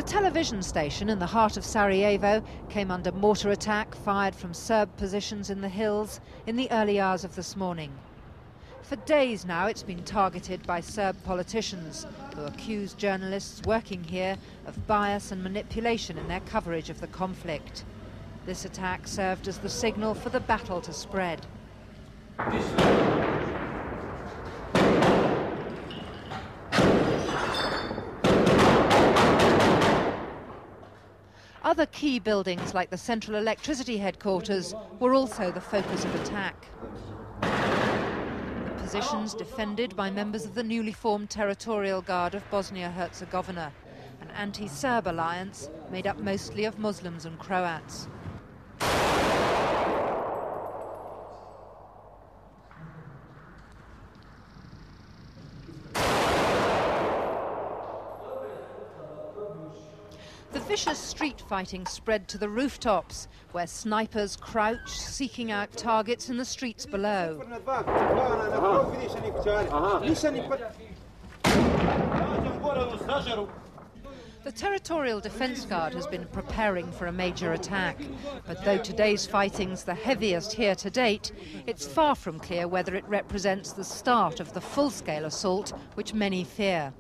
The television station in the heart of Sarajevo came under mortar attack fired from Serb positions in the hills in the early hours of this morning. For days now it's been targeted by Serb politicians who accuse journalists working here of bias and manipulation in their coverage of the conflict. This attack served as the signal for the battle to spread. Other key buildings like the Central Electricity Headquarters were also the focus of attack. The positions defended by members of the newly formed Territorial Guard of Bosnia-Herzegovina, an anti-Serb alliance made up mostly of Muslims and Croats. The vicious street fighting spread to the rooftops, where snipers crouch, seeking out targets in the streets below. The Territorial Defence Guard has been preparing for a major attack, but though today's fighting's the heaviest here to date, it's far from clear whether it represents the start of the full-scale assault which many fear.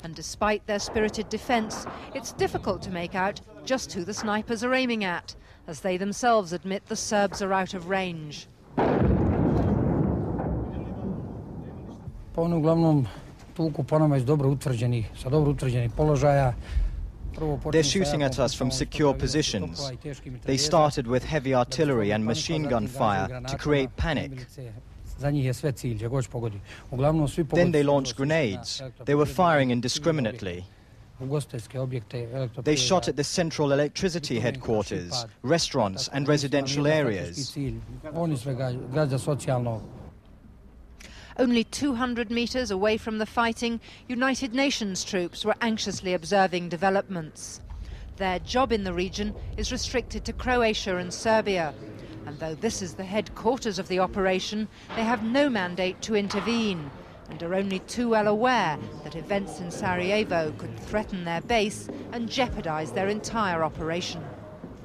And despite their spirited defence, it's difficult to make out just who the snipers are aiming at, as they themselves admit the Serbs are out of range. They're shooting at us from secure positions. They started with heavy artillery and machine gun fire to create panic. Then they launched grenades. They were firing indiscriminately. They shot at the Central Electricity Headquarters, restaurants and residential areas. Only 200 meters away from the fighting, United Nations troops were anxiously observing developments. Their job in the region is restricted to Croatia and Serbia. And though this is the headquarters of the operation, they have no mandate to intervene and are only too well aware that events in Sarajevo could threaten their base and jeopardize their entire operation.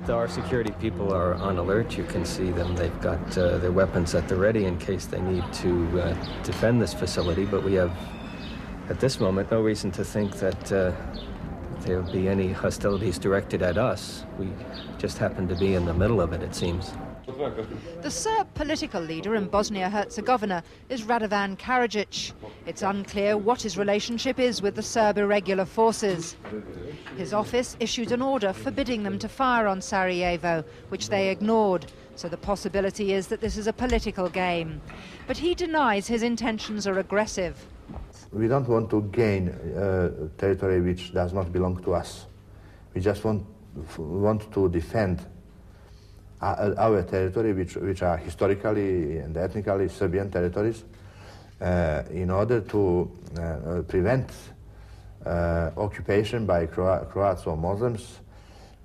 Our security people are on alert. You can see them. They've got their weapons at the ready in case they need to defend this facility. But we have, at this moment, no reason to think that there will be any hostilities directed at us. We just happen to be in the middle of it, it seems. The Serb political leader in Bosnia-Herzegovina is Radovan Karadzic. It's unclear what his relationship is with the Serb irregular forces. His office issued an order forbidding them to fire on Sarajevo, which they ignored, so the possibility is that this is a political game. But he denies his intentions are aggressive. We don't want to gain territory which does not belong to us. We just want to defend our territory, which are historically and ethnically Serbian territories, in order to prevent occupation by Croats or Muslims.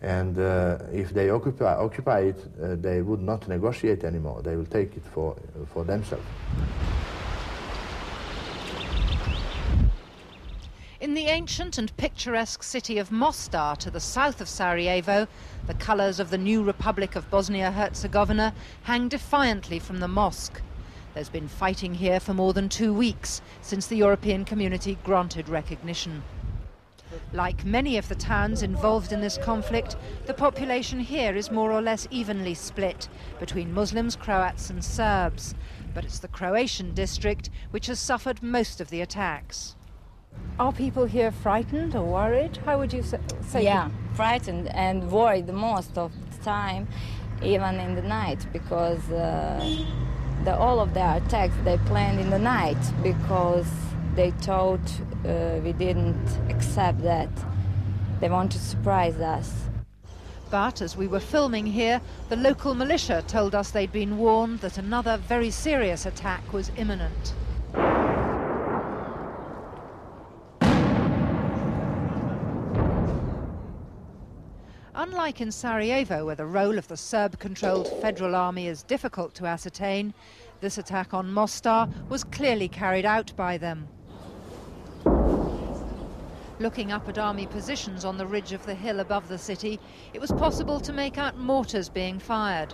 And if they occupy it, they would not negotiate anymore. They will take it for themselves. In the ancient and picturesque city of Mostar, to the south of Sarajevo, the colours of the new Republic of Bosnia-Herzegovina hang defiantly from the mosque. There's been fighting here for more than 2 weeks since the European community granted recognition. Like many of the towns involved in this conflict, the population here is more or less evenly split between Muslims, Croats and Serbs. But it's the Croatian district which has suffered most of the attacks. Are people here frightened or worried? How would you say? Yeah, frightened and worried most of the time, even in the night, because all of their attacks they planned in the night because they thought we didn't accept that. They want to surprise us. But as we were filming here, the local militia told us they'd been warned that another very serious attack was imminent. Unlike in Sarajevo, where the role of the Serb-controlled federal army is difficult to ascertain, this attack on Mostar was clearly carried out by them. Looking up at army positions on the ridge of the hill above the city, it was possible to make out mortars being fired.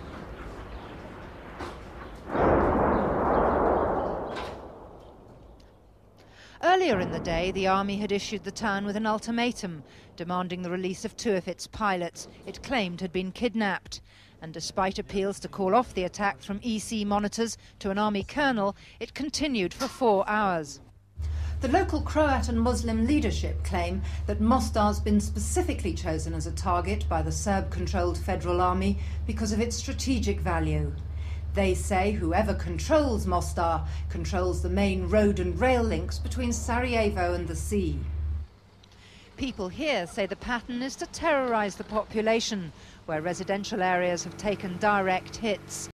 Earlier in the day, the army had issued the town with an ultimatum, demanding the release of 2 of its pilots it claimed had been kidnapped. And despite appeals to call off the attack from EC monitors to an army colonel, it continued for 4 hours. The local Croatian Muslim leadership claim that Mostar's been specifically chosen as a target by the Serb-controlled federal army because of its strategic value. They say whoever controls Mostar controls the main road and rail links between Sarajevo and the sea. People here say the pattern is to terrorise the population, where residential areas have taken direct hits.